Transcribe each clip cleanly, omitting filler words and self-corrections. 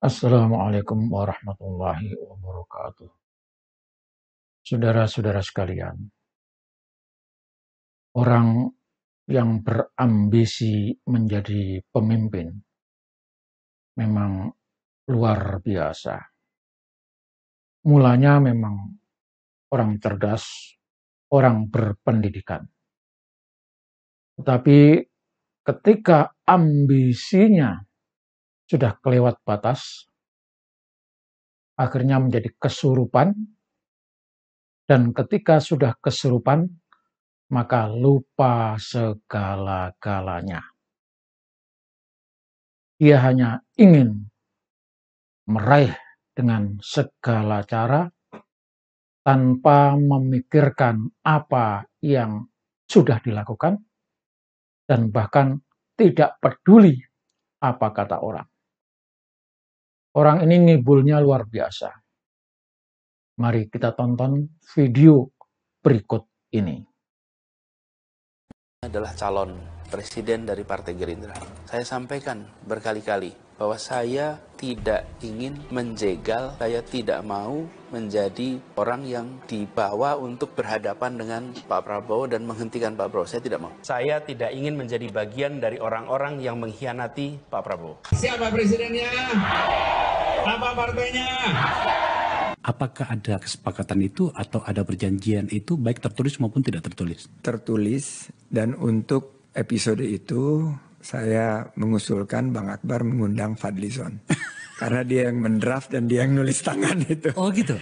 Assalamualaikum warahmatullahi wabarakatuh. Saudara-saudara sekalian, orang yang berambisi menjadi pemimpin memang luar biasa. Mulanya memang orang cerdas, orang berpendidikan. Tetapi ketika ambisinya sudah kelewat batas, akhirnya menjadi kesurupan, dan ketika sudah kesurupan, maka lupa segala-galanya. Dia hanya ingin meraih dengan segala cara tanpa memikirkan apa yang sudah dilakukan dan bahkan tidak peduli apa kata orang. Orang ini ngibulnya luar biasa. Mari kita tonton video berikut ini. Adalah calon presiden dari Partai Gerindra. Saya sampaikan berkali-kali bahwa saya tidak ingin menjegal, saya tidak mau menjadi orang yang dibawa untuk berhadapan dengan Pak Prabowo dan menghentikan Pak Prabowo. Saya tidak mau. Saya tidak ingin menjadi bagian dari orang-orang yang mengkhianati Pak Prabowo. Siapa presidennya? Apa partainya? Apakah ada kesepakatan itu atau ada perjanjian itu baik tertulis maupun tidak tertulis? Tertulis, dan untuk episode itu saya mengusulkan Bang Akbar mengundang Fadlizon. Karena dia yang mendraft dan dia yang nulis tangan itu. Oh gitu?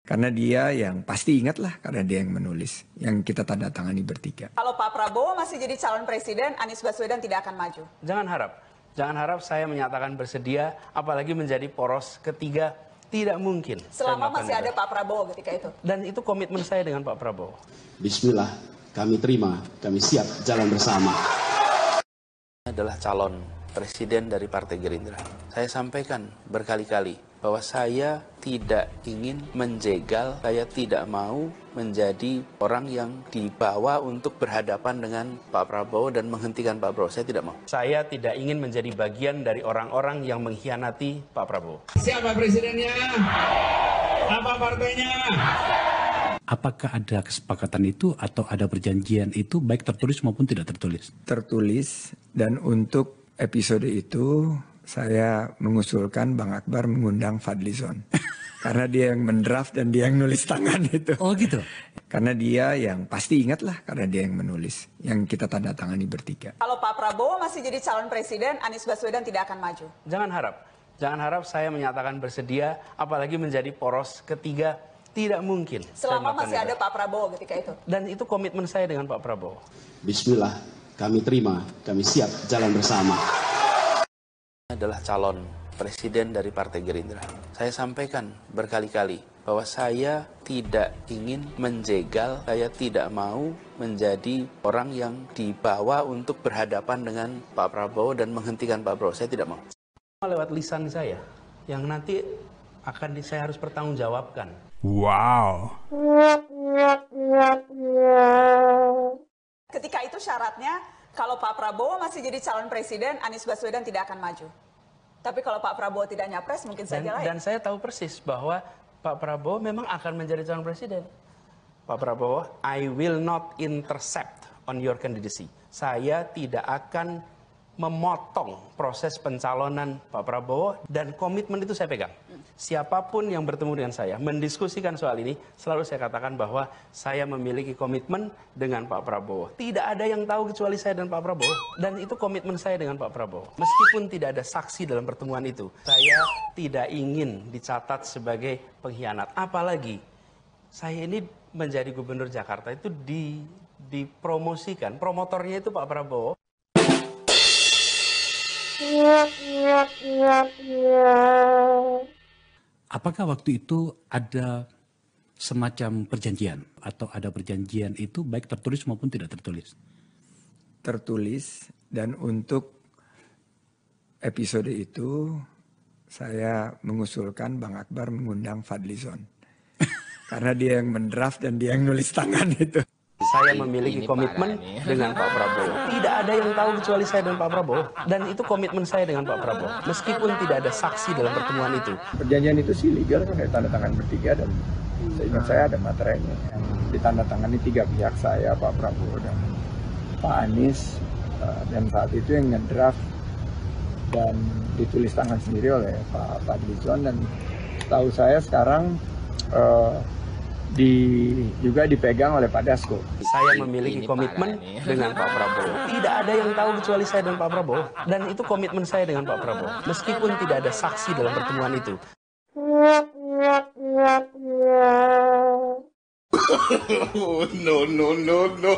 Karena dia yang pasti ingat lah, karena dia yang menulis. Yang kita tanda tangani bertiga. Kalau Pak Prabowo masih jadi calon presiden, Anies Baswedan tidak akan maju. Jangan harap saya menyatakan bersedia, apalagi menjadi poros ketiga. Tidak mungkin. Selama masih ada Pak Prabowo ketika itu. Dan itu komitmen saya dengan Pak Prabowo. Bismillah, kami terima, kami siap jalan bersama. Adalah calon presiden dari Partai Gerindra. Saya sampaikan berkali-kali bahwa saya tidak ingin menjegal, saya tidak mau menjadi orang yang dibawa untuk berhadapan dengan Pak Prabowo dan menghentikan Pak Prabowo. Saya tidak mau. Saya tidak ingin menjadi bagian dari orang-orang yang mengkhianati Pak Prabowo. Siapa presidennya? Apa partainya? Apakah ada kesepakatan itu atau ada perjanjian itu baik tertulis maupun tidak tertulis? Tertulis, dan untuk episode itu saya mengusulkan Bang Akbar mengundang Fadlizon. Karena dia yang mendraft dan dia yang nulis tangan itu. Oh gitu? Karena dia yang pasti ingat lah, karena dia yang menulis. Yang kita tanda tangani bertiga. Kalau Pak Prabowo masih jadi calon presiden, Anies Baswedan tidak akan maju. Jangan harap saya menyatakan bersedia, apalagi menjadi poros ketiga. Tidak mungkin. Selama masih ada Pak Prabowo ketika itu. Dan itu komitmen saya dengan Pak Prabowo. Bismillah, kami terima, kami siap jalan bersama. Adalah calon presiden dari Partai Gerindra. Saya sampaikan berkali-kali bahwa saya tidak ingin menjegal, saya tidak mau menjadi orang yang dibawa untuk berhadapan dengan Pak Prabowo dan menghentikan Pak Prabowo. Saya tidak mau. Lewat lisan saya, yang nanti akan saya harus pertanggungjawabkan. Wow. Ketika itu syaratnya, kalau Pak Prabowo masih jadi calon presiden, Anies Baswedan tidak akan maju. Tapi kalau Pak Prabowo tidak nyapres, mungkin saja lain. Dan saya tahu persis bahwa Pak Prabowo memang akan menjadi calon presiden. Pak Prabowo, I will not intercept on your candidacy. Saya tidak akan memotong proses pencalonan Pak Prabowo, dan komitmen itu saya pegang. Siapapun yang bertemu dengan saya, mendiskusikan soal ini, selalu saya katakan bahwa saya memiliki komitmen dengan Pak Prabowo. Tidak ada yang tahu kecuali saya dan Pak Prabowo. Dan itu komitmen saya dengan Pak Prabowo. Meskipun tidak ada saksi dalam pertemuan itu, saya tidak ingin dicatat sebagai pengkhianat. Apalagi, saya ini menjadi gubernur Jakarta itu dipromosikan, promotornya itu Pak Prabowo. Apakah waktu itu ada semacam perjanjian atau ada perjanjian itu baik tertulis maupun tidak tertulis? Tertulis, dan untuk episode itu saya mengusulkan Bang Akbar mengundang Fadlizon. Karena dia yang mendraft dan dia yang nulis tangan itu. Saya memiliki komitmen dengan Pak Prabowo. Tidak ada yang tahu kecuali saya dan Pak Prabowo. Dan itu komitmen saya dengan Pak Prabowo. Meskipun tidak ada saksi dalam pertemuan itu. Perjanjian itu sih legal kan ditandatangan bertiga dan seingat saya ada materainya yang ditandatangani 3 pihak, saya, Pak Prabowo dan Pak Anies, dan saat itu yang ngedraft dan ditulis tangan sendiri oleh Pak Fadlizon, dan tahu saya sekarang juga dipegang oleh Pak Dasko. Saya memiliki komitmen dengan Pak Prabowo. Tidak ada yang tahu kecuali saya dan Pak Prabowo. Dan itu komitmen saya dengan Pak Prabowo. Meskipun tidak ada saksi dalam pertemuan itu. No.